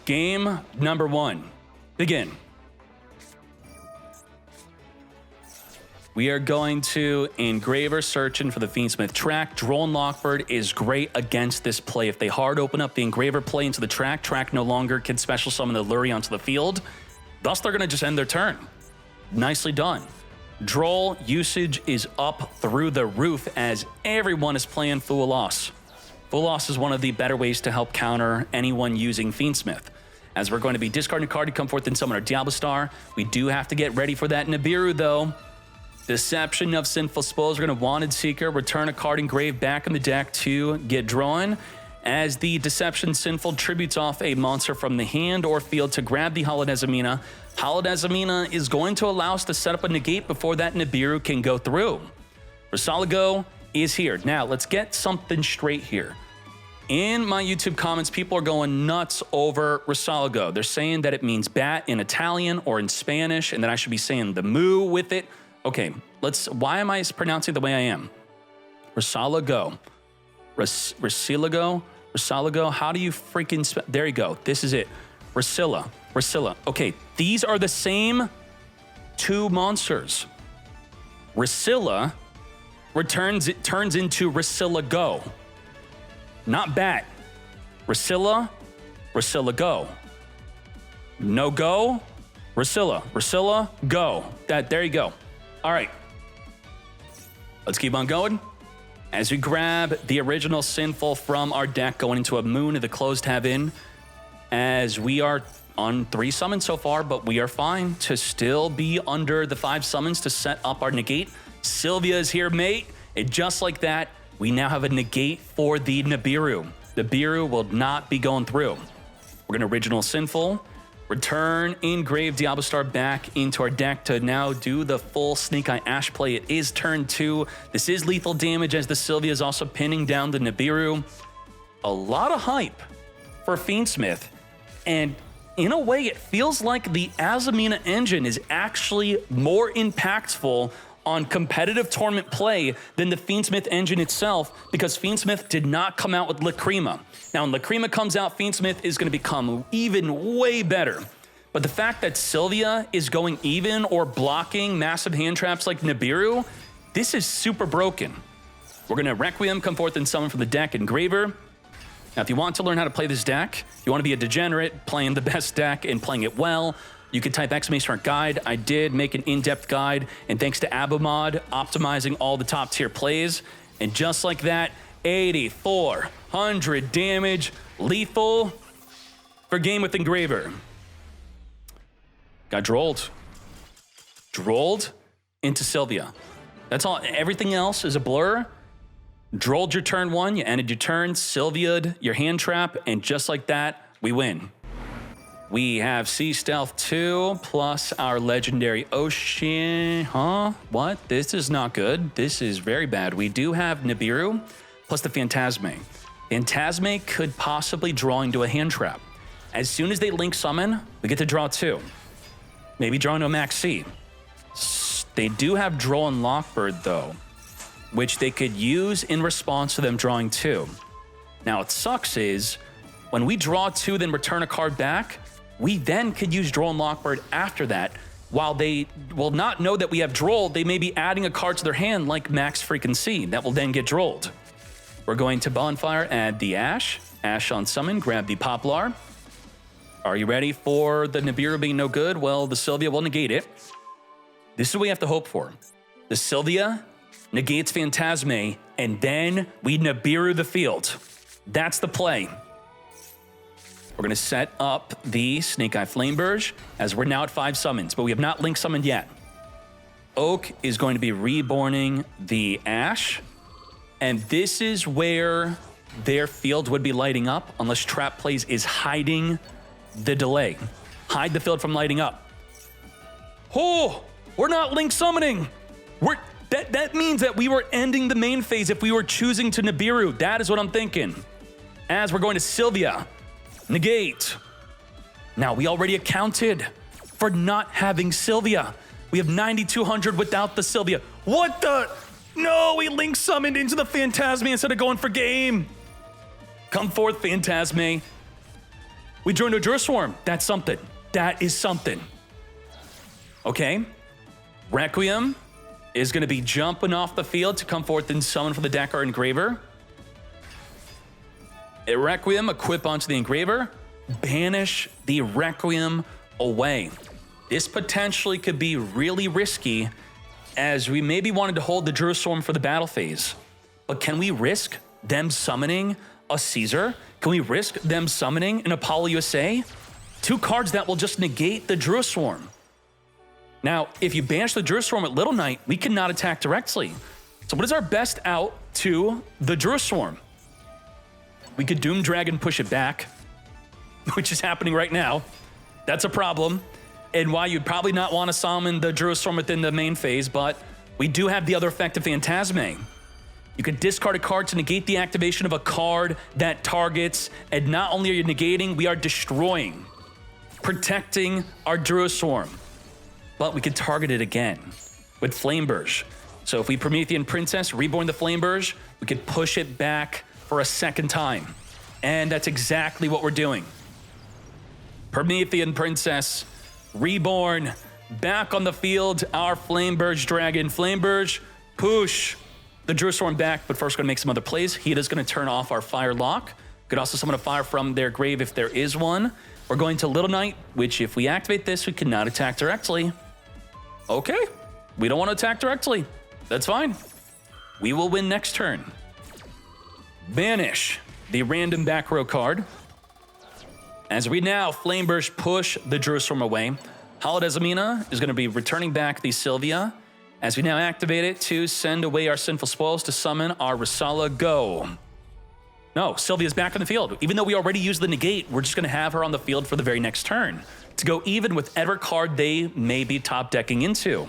Game number 1. Begin. We are going to Engraver searching for the Fiendsmith track. Droll and Lockbird is great against this play. If they hard open up the Engraver play into the track no longer can special summon the Lurie onto the field. Thus, they're going to just end their turn. Nicely done. Droll usage is up through the roof as everyone is playing Full Loss. Full Loss is one of the better ways to help counter anyone using Fiendsmith. As we're going to be discarding a card to come forth and summon our Diablo Star. We do have to get ready for that Nibiru, though. Deception of Sinful Spoils. We're going to Wanted Seeker, return a card engraved back in the deck to get drawn. As the Deception Sinful tributes off a monster from the hand or field to grab the Hallowed Azamina. Hallowed Azamina is going to allow us to set up a negate before that Nibiru can go through. Rosalago is here. Now, let's get something straight here. In my YouTube comments, people are going nuts over Rosalago. They're saying that it means bat in Italian or in Spanish, and that I should be saying the moo with it. Okay, why am I pronouncing it the way I am? Rosalago. Rosalago, how do you freaking there you go, this is it. Rosilla. Okay, these are the same two monsters. Rosilla turns into Rosillago. Not bat. Rosilla go. No go, Rosilla, go. There you go. All right, let's keep on going. As we grab the original Sinful from our deck, going into a Moon of the Closed Heaven, as we are on 3 summons so far, but we are fine to still be under the 5 summons to set up our negate. Sylvia is here, mate, and just like that, we now have a negate for the Nibiru. Nibiru will not be going through. We're going to original Sinful. Return Engraved Diablo Star back into our deck to now do the full Snake Eye Ash play. It is turn 2. This is lethal damage as the Sylvia is also pinning down the Nibiru. A lot of hype for Fiendsmith. And in a way, it feels like the Azamina engine is actually more impactful on competitive tournament play than the Fiendsmith engine itself, because Fiendsmith did not come out with Lacrima. Now, when Lacrima comes out, Fiendsmith is going to become even way better. But the fact that Sylvia is going even or blocking massive hand traps like Nibiru, this is super broken. We're going to Requiem, come forth and summon from the deck Engraver. Now, if you want to learn how to play this deck, you want to be a degenerate, playing the best deck and playing it well, you can type ! guide. I did make an in-depth guide, and thanks to Abumod, optimizing all the top-tier plays. And just like that, 8,400 damage, lethal for game with Engraver. Got drolled. Drolled into Sylvia. That's all. Everything else is a blur. Drolled your turn 1, you ended your turn, Sylvia'd your hand trap, and just like that, we win. We have Sea Stealth 2 plus our legendary Ocean. What? This is not good. This is very bad. We do have Nibiru plus the Phantasme. Phantasme could possibly draw into a hand trap. As soon as they link summon, we get to draw 2. Maybe draw into a Max C. They do have Droll and Lockbird though, which they could use in response to them drawing 2. Now, what sucks is when we draw 2, then return a card back, we then could use Droll and Lockbird after that. While they will not know that we have Droll, they may be adding a card to their hand like Max freaking C. That will then get Drolled. We're going to Bonfire, add the Ash. Ash on summon, grab the Poplar. Are you ready for the Nibiru being no good? Well, the Sylvia will negate it. This is what we have to hope for. The Sylvia negates Phantasme, and then we Nibiru the field. That's the play. We're going to set up the Snake Eye Flameburge as we're now at 5 summons, but we have not link summoned yet. Oak is going to be reborning the Ash, and this is where their field would be lighting up unless Trap Plays is hiding the delay. Hide the field from lighting up. Oh, we're not link summoning. That means that we were ending the main phase if we were choosing to Nibiru. That is what I'm thinking. As we're going to Sylvia. Negate. Now, we already accounted for not having Sylvia. We have 9,200 without the Sylvia. What the? No, we link summoned into the Phantasme instead of going for game. Come forth, Phantasme. We drew into a Drill Swarm. That's something. That is something. Okay. Requiem is going to be jumping off the field to come forth and summon for the deck our Engraver. A Requiem, equip onto the Engraver, banish the Requiem away. This potentially could be really risky, as we maybe wanted to hold the Drill Swarm for the battle phase. But can we risk them summoning a Caesar? Can we risk them summoning an Apollo USA? 2 cards that will just negate the Drill Swarm. Now, if you banish the Drill Swarm at Little Knight, we cannot attack directly. So what is our best out to the Drill Swarm? We could Doom Dragon push it back, which is happening right now. That's a problem. And why you'd probably not want to summon the Drill Swarm within the main phase, but we do have the other effect of Phantasme. You could discard a card to negate the activation of a card that targets, and not only are you negating, we are destroying, protecting our Drill Swarm. But we could target it again with Flameburge. So if we Promethean Princess, Reborn the Flameburge, we could push it back for a second time. And that's exactly what we're doing. Promethean Princess, Reborn, back on the field, our Flameburge Dragon. Flameburge, push the Drill Swarm back, but first going to make some other plays. Hita's going to turn off our Fire Lock. Could also summon a fire from their grave if there is one. We're going to Little Knight, which if we activate this, we cannot attack directly. Okay, we don't want to attack directly. That's fine. We will win next turn. Banish the random back row card. As we now Flameburst push the Drill Swarm away, Holodesmina is going to be returning back the Sylvia. As we now activate it to send away our Sinful Spoils to summon our Rasala Go. No, Sylvia's back on the field. Even though we already used the negate, we're just going to have her on the field for the very next turn to go even with whatever card they may be top decking into.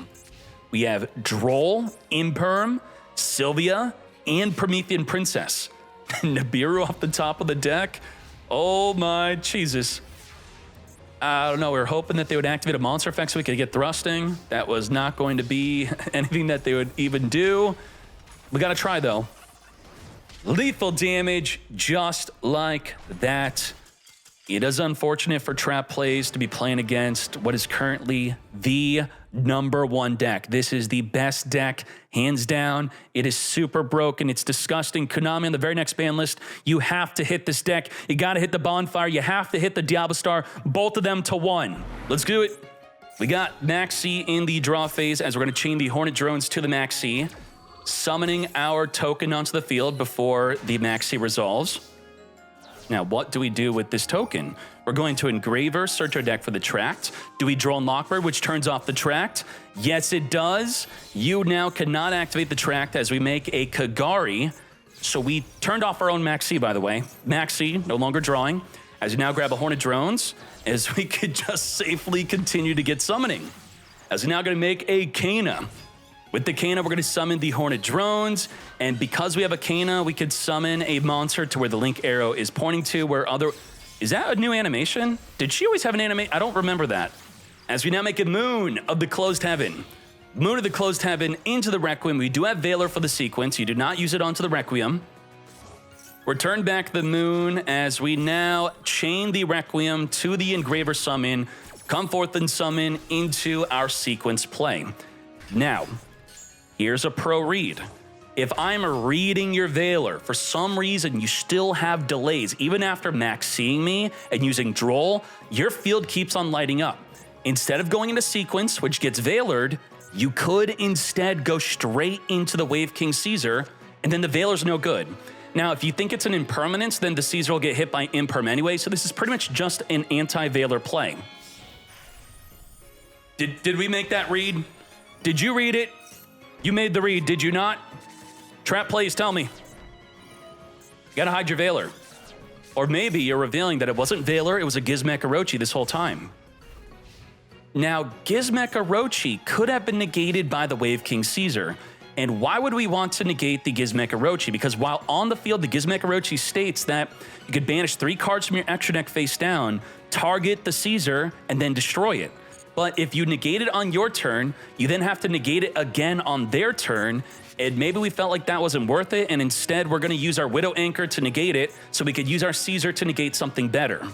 We have Droll, Imperm, Sylvia, and Promethean Princess. Nibiru off the top of the deck. Oh my Jesus. I don't know, we were hoping that they would activate a monster effect so we could get thrusting. That was not going to be anything that they would even do. We gotta try though. Lethal damage, just like that. It is unfortunate for trap plays to be playing against what is currently the #1 deck. This is the best deck, hands down. It is super broken. It's disgusting. Konami on the very next ban list, you have to hit this deck. You got to hit the Bonfire. You have to hit the Diablo Star. Both of them to 1. Let's do it. We got Maxi in the draw phase as we're going to chain the Hornet Drones to the Maxi, summoning our token onto the field before the Maxi resolves. Now, what do we do with this token? We're going to Engraver, search our deck for the Tract. Do we draw Lockbird, which turns off the Tract? Yes, it does. You now cannot activate the Tract as we make a Kagari. So we turned off our own Maxi, by the way. Maxi, no longer drawing. As we now grab a Hornet Drones, as we could just safely continue to get summoning. As we're now going to make a Kana. With the Kana, we're going to summon the Hornet Drones, and because we have a Kana, we could summon a monster to where the link arrow is pointing to, where other... Is that a new animation? Did she always have an animation? I don't remember that. As we now make a Moon of the Closed Heaven. Moon of the Closed Heaven into the Requiem. We do have Valor for the sequence. You do not use it onto the Requiem. Return back the Moon as we now chain the Requiem to the Engraver summon, come forth and summon into our sequence play. Now... here's a pro read. If I'm reading your Valor, for some reason you still have delays, even after max seeing me and using Droll, your field keeps on lighting up. Instead of going into sequence, which gets Valored, you could instead go straight into the Wave King Caesar, and then the Valor's no good. Now, if you think it's an impermanence, then the Caesar will get hit by Imperm anyway, so this is pretty much just an anti-Valor play. Did we make that read? Did you read it? You made the read, did you not? Trap plays, tell me. You gotta hide your Valor. Or maybe you're revealing that it wasn't Valor, it was a Gizmek Orochi this whole time. Now, Gizmek Orochi could have been negated by the Wave King Caesar. And why would we want to negate the Gizmek Orochi? Because while on the field, the Gizmek Orochi states that you could banish 3 cards from your extra deck face down, target the Caesar, and then destroy it. But if you negate it on your turn, you then have to negate it again on their turn, and maybe we felt like that wasn't worth it, and instead we're going to use our Widow Anchor to negate it, so we could use our Caesar to negate something better.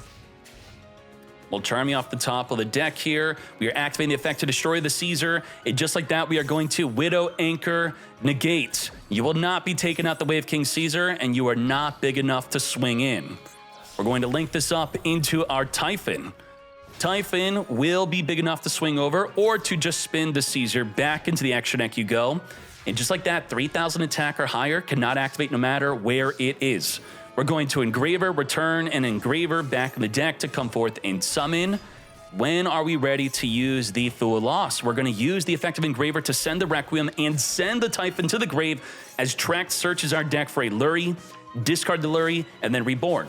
We'll Charm You off the top of the deck here. We are activating the effect to destroy the Caesar. And just like that, we are going to Widow Anchor negate. You will not be taking out the Wave King Caesar, and you are not big enough to swing in. We're going to link this up into our Typhon. Typhon will be big enough to swing over or to just spin the Caesar back into the extra deck you go. And just like that, 3,000 attack or higher cannot activate no matter where it is. We're going to Engraver, return an Engraver back in the deck to come forth and summon. When are we ready to use the Thule Loss? We're going to use the effective Engraver to send the Requiem and send the Typhon to the grave as Tract searches our deck for a Lurie, discard the Lurie, and then Reborn.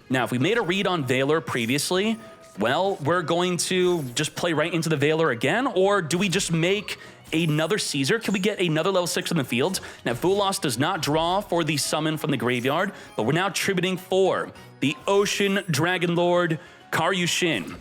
Now, if we made a read on Valor previously, well, we're going to just play right into the Valor again, or do we just make another Caesar? Can we get another level 6 in the field? Now, Fulos does not draw for the summon from the graveyard, but we're now tributing for the Ocean Dragon Lord Karyushin.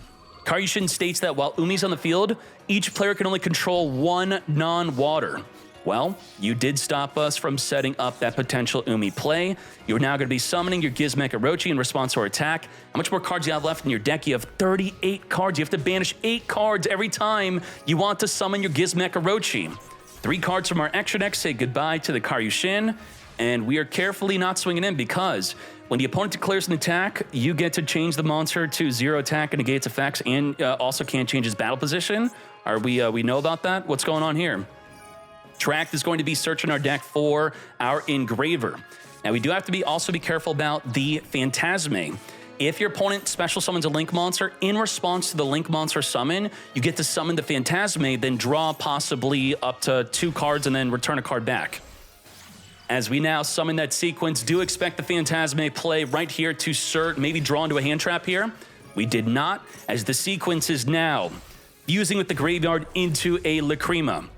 Karyushin states that while Umi's on the field, each player can only control one non-water. Well, you did stop us from setting up that potential Umi play. You're now going to be summoning your Gizmek Orochi in response to our attack. How much more cards do you have left in your deck? You have 38 cards. You have to banish 8 cards every time you want to summon your Gizmek Orochi. 3 cards from our extra deck say goodbye to the Karyushin, and we are carefully not swinging in because when the opponent declares an attack, you get to change the monster to 0 attack and negates effects, and also can't change his battle position. Are we know about that? What's going on here? Tract is going to be searching our deck for our Engraver. Now, we do have to also be careful about the Phantasme. If your opponent special summons a Link monster, in response to the Link monster summon, you get to summon the Phantasme, then draw possibly up to 2 cards and then return a card back. As we now summon that sequence, do expect the Phantasme play right here to maybe draw into a hand trap here. We did not, as the sequence is now fusing with the graveyard into a Lacrima.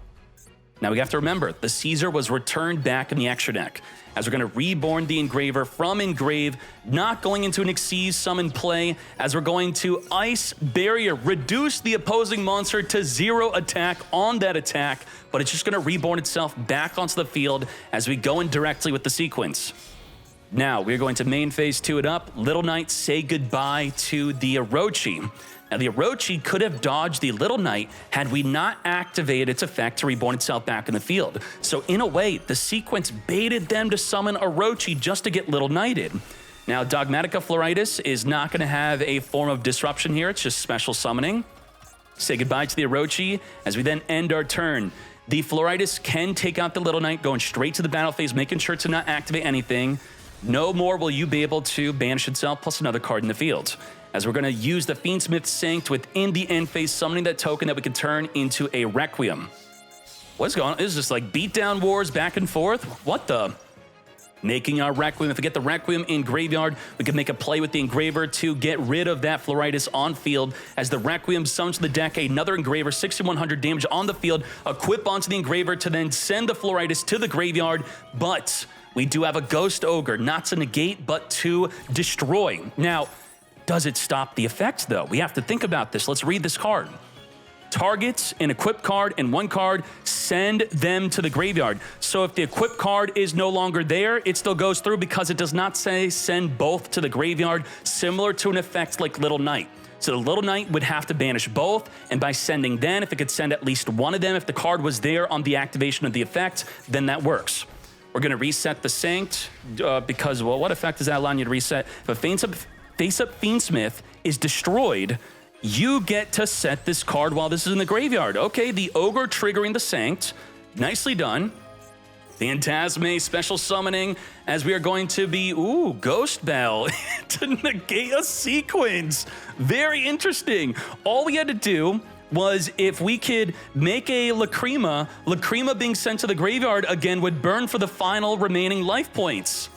Now, we have to remember, the Caesar was returned back in the extra deck, as we're going to reborn the Engraver from Engrave, not going into an Xyz summon play, as we're going to Ice Barrier, reduce the opposing monster to 0 attack on that attack, but it's just going to reborn itself back onto the field as we go in directly with the sequence. Now, we're going to main phase 2 it up. Little Knight, say goodbye to the Orochi. Now, the Orochi could have dodged the Little Knight had we not activated its effect to reborn itself back in the field. So, in a way, the sequence baited them to summon Orochi just to get Little Knighted. Now, Dogmatica Floritis is not going to have a form of disruption here. It's just special summoning. Say goodbye to the Orochi as we then end our turn. The Floritis can take out the Little Knight, going straight to the battle phase, making sure to not activate anything. No more will you be able to banish itself plus another card in the field, as we're going to use the Fiendsmith Sanct within the end phase, summoning that token that we can turn into a Requiem. What's going on? This is just like beatdown wars back and forth. What the? Making our Requiem. If we get the Requiem in graveyard, we can make a play with the Engraver to get rid of that Floritis on field, as the Requiem summons to the deck another Engraver, 6,100 damage on the field, equip onto the Engraver to then send the Floritis to the graveyard, but we do have a Ghost Ogre, not to negate, but to destroy. Now, does it stop the effect, though? We have to think about this. Let's read this card. Targets an equipped card and 1 card, send them to the graveyard. So if the equipped card is no longer there, it still goes through because it does not say send both to the graveyard, similar to an effect like Little Knight. So the Little Knight would have to banish both, and by sending then, if it could send at least one of them, if the card was there on the activation of the effect, then that works. We're going to reset the Sanct because, well, what effect does that allow you to reset? If a face-up Fiendsmith is destroyed, you get to set this card while this is in the graveyard. Okay, the Ogre triggering the Sanct. Nicely done. Phantasme special summoning, as we are going to be, Ghost Bell to negate a sequence. Very interesting. All we had to do was if we could make a Lacrima being sent to the graveyard again would burn for the final remaining life points.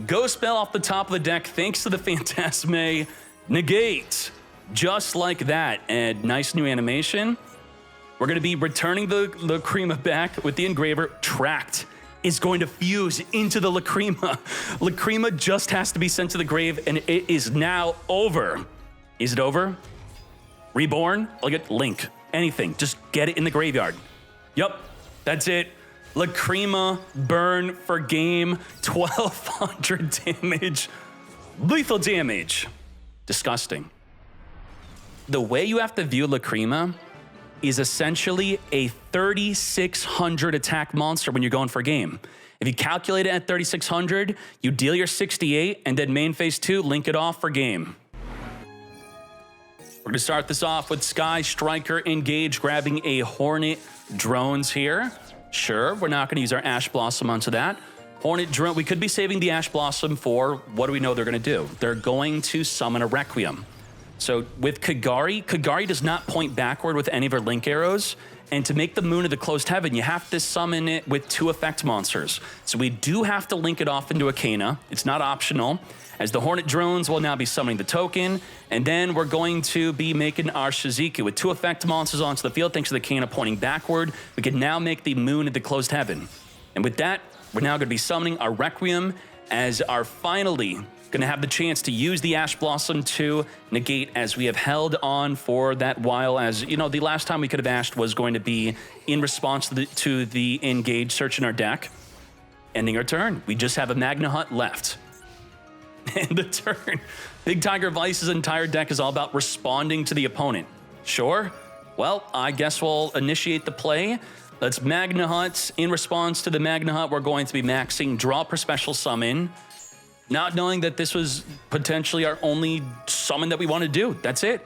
Ghost Bell off the top of the deck, thanks to the Phantasme, negate. Just like that, and nice new animation. We're going to be returning the Lacrima back with the Engraver. Tract is going to fuse into the Lacrima. Lacrima just has to be sent to the grave, and it is now over. Is it over? Reborn? Look at Link. Anything. Just get it in the graveyard. Yup, that's it. Lacrima burn for game. 1,200 damage. Lethal damage. Disgusting. the way you have to view Lacrima is essentially a 3,600 attack monster when you're going for a game. If you calculate it at 3,600, you deal your 68, and then main phase 2, link it off for game. We're gonna start this off with Skystriker engage, grabbing a Hornet drones here. Sure, we're not gonna use our Ash Blossom onto that. Hornet drone, we could be saving the Ash Blossom for, what do we know they're gonna do? They're going to summon a Requiem. So with Kagari, Kagari does not point backward with any of her link arrows. And to make the Moon of the Closed Heaven, you have to summon it with 2 effect monsters. So we do have to link it off into a Kana. It's not optional, as the Hornet drones will now be summoning the token. And then we're going to be making our Shizuku with 2 effect monsters onto the field. Thanks to the Kana pointing backward, we can now make the Moon of the Closed Heaven. And with that, we're now going to be summoning our Requiem as our finally going to have the chance to use the Ash Blossom to negate, as we have held on for that while. As you know, the last time we could have ashed was going to be in response to the engage search in our deck. Ending our turn. We just have a Magna Hut left. And the turn. Big Tiger Vice's entire deck is all about responding to the opponent. Sure. Well, I guess we'll initiate the play. Let's Magna Hut. In response to the Magna Hut, we're going to be maxing draw per special summon, not knowing that this was potentially our only summon that we want to do. That's it.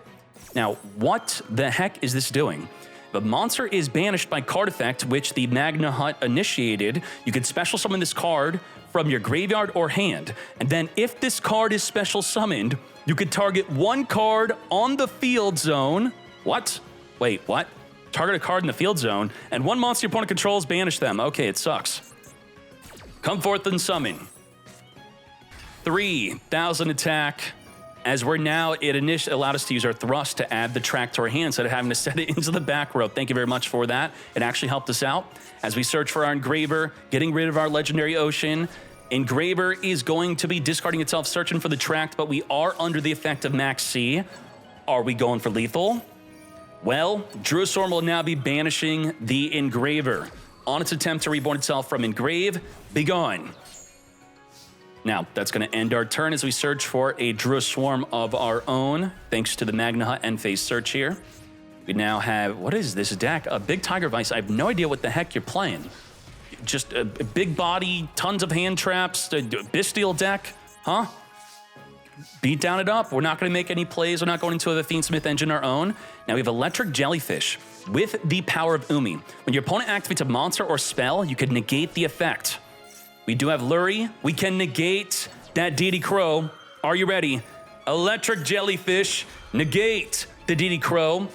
Now, what the heck is this doing? The monster is banished by card effect, which the Magna Hut initiated. You could special summon this card from your graveyard or hand. And then if this card is special summoned, you could target 1 card on the field zone. What? Wait, what? Target a card in the field zone, and 1 monster your opponent controls, banish them. Okay, it sucks. Come forth and summon. 3,000 attack. As we're now, it allowed us to use our thrust to add the track to our hand instead of having to set it into the back row. Thank you very much for that. It actually helped us out. As we search for our Engraver, getting rid of our Legendary Ocean. Engraver is going to be discarding itself, searching for the track, but we are under the effect of Max C. Are we going for lethal? Well, Druistorm will now be banishing the Engraver on its attempt to reborn itself from Engrave. Begone. Now, that's going to end our turn as we search for a Druiswarm of our own, thanks to the Magna Hut end phase search here. We now have, what is this deck? A Big Tiger Vice. I have no idea what the heck you're playing. Just a big body, tons of hand traps, a Bestial deck, huh? Beat down it up. We're not going to make any plays. We're not going into a Fiendsmith engine our own. Now we have Electric Jellyfish with the power of Umi. When your opponent activates a monster or spell, you can negate the effect. We do have Lurie. We can negate that DD Crow. Are you ready? Electric Jellyfish, negate the DD Crow.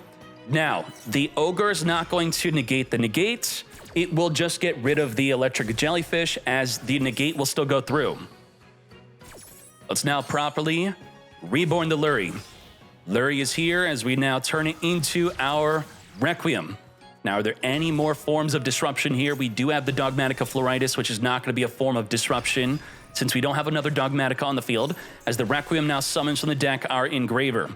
Now, the Ogre is not going to negate the negate. It will just get rid of the Electric Jellyfish, as the negate will still go through. Let's now properly reborn the Lurie. Lurie is here as we now turn it into our Requiem. Now, are there any more forms of disruption here? We do have the Dogmatica Floritis, which is not going to be a form of disruption since we don't have another Dogmatica on the field, as the Requiem now summons from the deck our Engraver.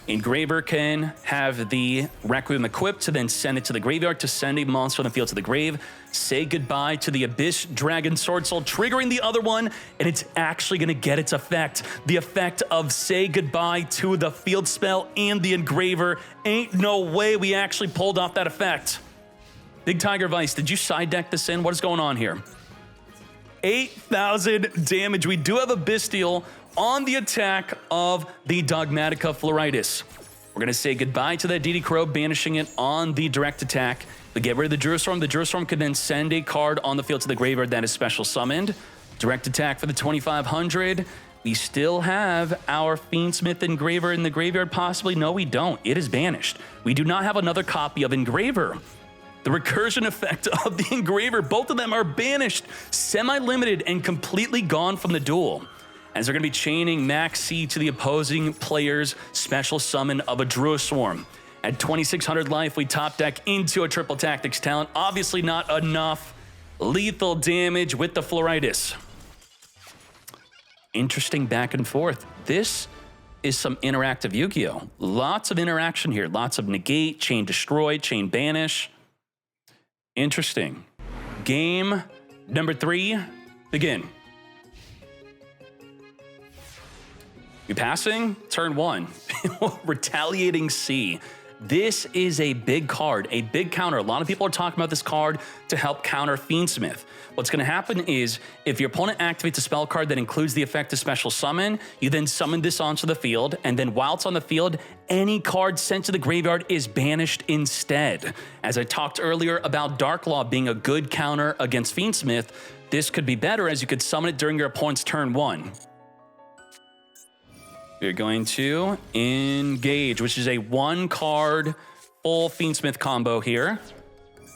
Engraver can have the Requiem equipped to then send it to the graveyard to send a monster on the field to the grave. Say goodbye to the Abyss Dragon Sword Soul, triggering the other one, and it's actually going to get its effect. The effect of say goodbye to the field spell and the Engraver. Ain't no way we actually pulled off that effect. Big Tiger Vice, did you side deck this in? What is going on here? 8,000 damage. We do have a Bestial on the attack of the Dogmatica Floritis. We're going to say goodbye to that DD Crow, banishing it on the direct attack. We get rid of the Druistorm. The Druistorm could then send a card on the field to the graveyard that is special summoned. Direct attack for the 2,500. We still have our Fiendsmith Engraver in the graveyard, possibly. No, we don't. It is banished. We do not have another copy of Engraver. The recursion effect of the Engraver, both of them are banished, semi-limited, and completely gone from the duel, as they're going to be chaining Max C to the opposing player's special summon of a Druiswarm. At 2,600 life, we top deck into a Triple Tactics talent. Obviously not enough lethal damage with the Floritis. Interesting back and forth. This is some interactive Yu-Gi-Oh! Lots of interaction here. Lots of negate, chain destroy, chain banish. Interesting. Game number 3, begin. You passing? Turn 1. Retaliating C. This is a big card, a big counter. A lot of people are talking about this card to help counter Fiendsmith. What's going to happen is, if your opponent activates a spell card that includes the effect of Special Summon, you then summon this onto the field, and then while it's on the field, any card sent to the graveyard is banished instead. As I talked earlier about Dark Law being a good counter against Fiendsmith, this could be better as you could summon it during your opponent's turn 1. We're going to engage, which is a 1-card full Fiendsmith combo here.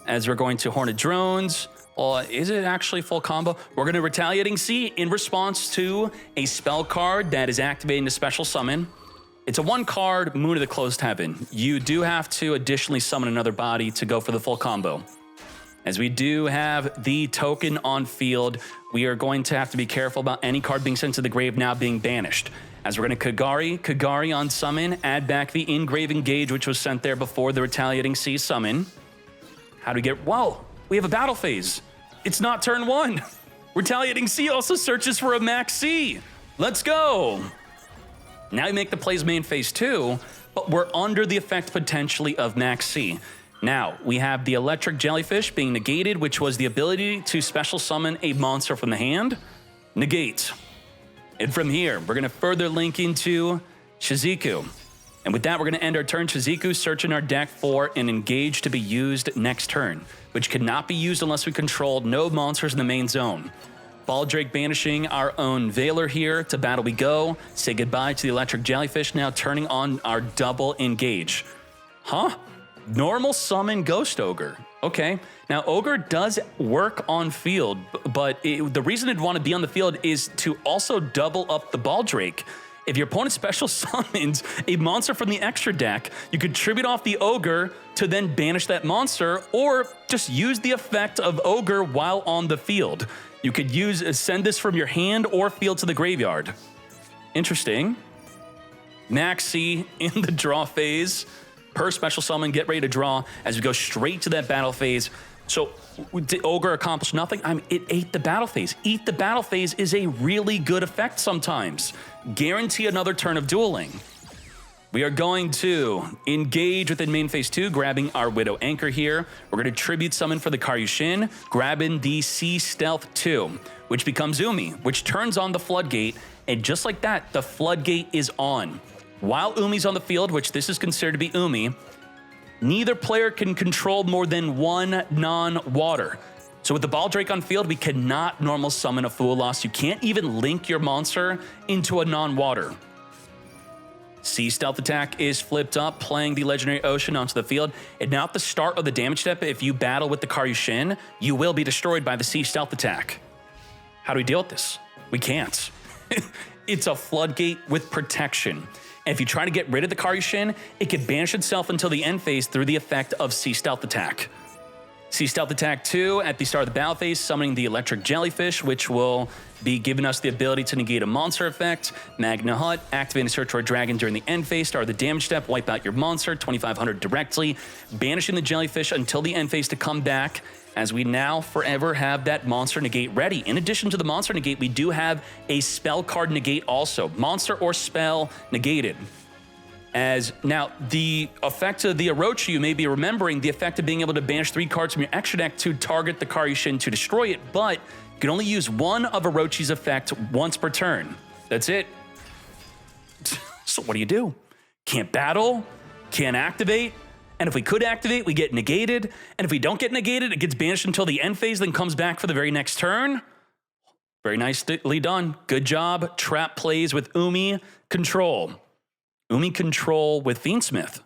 As we're going to Hornet Drones. Well, is it actually full combo? We're going to Retaliating C in response to a spell card that is activating the Special Summon. It's a 1-card Moon of the Closed Heaven. You do have to additionally summon another body to go for the full combo. As we do have the token on field, we are going to have to be careful about any card being sent to the grave now being banished. As we're going to Kagari on summon, add back the in-grave engage, which was sent there before the Retaliating C summon. How do we get, whoa, we have a battle phase. It's not turn 1. Retaliating C also searches for a max C. Let's go. Now you make the plays main phase 2, but we're under the effect potentially of max C. Now, we have the Electric Jellyfish being negated, which was the ability to special summon a monster from the hand. Negate. And from here, we're going to further link into Shizuku. And with that, we're going to end our turn. Shizuku, searching our deck for an engage to be used next turn, which cannot be used unless we control no monsters in the main zone. Baldrake banishing our own Veiler here. To battle we go. Say goodbye to the Electric Jellyfish, now turning on our double engage. Huh? Normal summon Ghost Ogre. Okay. Now, Ogre does work on field, but the reason it'd want to be on the field is to also double up the Baldrake. If your opponent special summons a monster from the extra deck, you could tribute off the Ogre to then banish that monster, or just use the effect of Ogre while on the field. You could send this from your hand or field to the graveyard. Interesting. Max C in the draw phase. Per special summon, get ready to draw as we go straight to that battle phase. So, did Ogre accomplish nothing? I mean, it ate the battle phase. Eat the battle phase is a really good effect sometimes. Guarantee another turn of dueling. We are going to engage within main phase 2, grabbing our Widow Anchor here. We're going to tribute summon for the Karyushin, grabbing the Sea Stealth 2, which becomes Umi, which turns on the Floodgate, and just like that, the Floodgate is on. While Umi's on the field, which this is considered to be Umi, neither player can control more than 1 non-water. So with the Baldrake on field, we cannot normal summon a Fool Loss. You can't even link your monster into a non-water. Sea Stealth Attack is flipped up, playing the Legendary Ocean onto the field. And now at the start of the damage step, if you battle with the Karyushin, you will be destroyed by the Sea Stealth Attack. How do we deal with this? We can't. It's a Floodgate with protection. And if you try to get rid of the Karyushin, it can banish itself until the end phase through the effect of Sea Stealth Attack. Sea Stealth Attack 2 at the start of the battle phase, summoning the Electric Jellyfish, which will be giving us the ability to negate a monster effect. Magna Hut, activating Search for a Dragon during the end phase, start of the damage step, wipe out your monster, 2500 directly, banishing the Jellyfish until the end phase to come back, as we now forever have that monster negate ready. In addition to the monster negate, we do have a spell card negate also. Monster or spell negated. As now, the effect of the Orochi, you may be remembering the effect of being able to banish 3 cards from your extra deck to target the Karyushin to destroy it, but you can only use one of Orochi's effect once per turn. That's it. So what do? Can't battle, can't activate, and if we could activate, we get negated, and if we don't get negated, it gets banished until the end phase, then comes back for the very next turn. Very nicely done. Good job. Trap plays with Umi Control. Umi Control with Fiendsmith.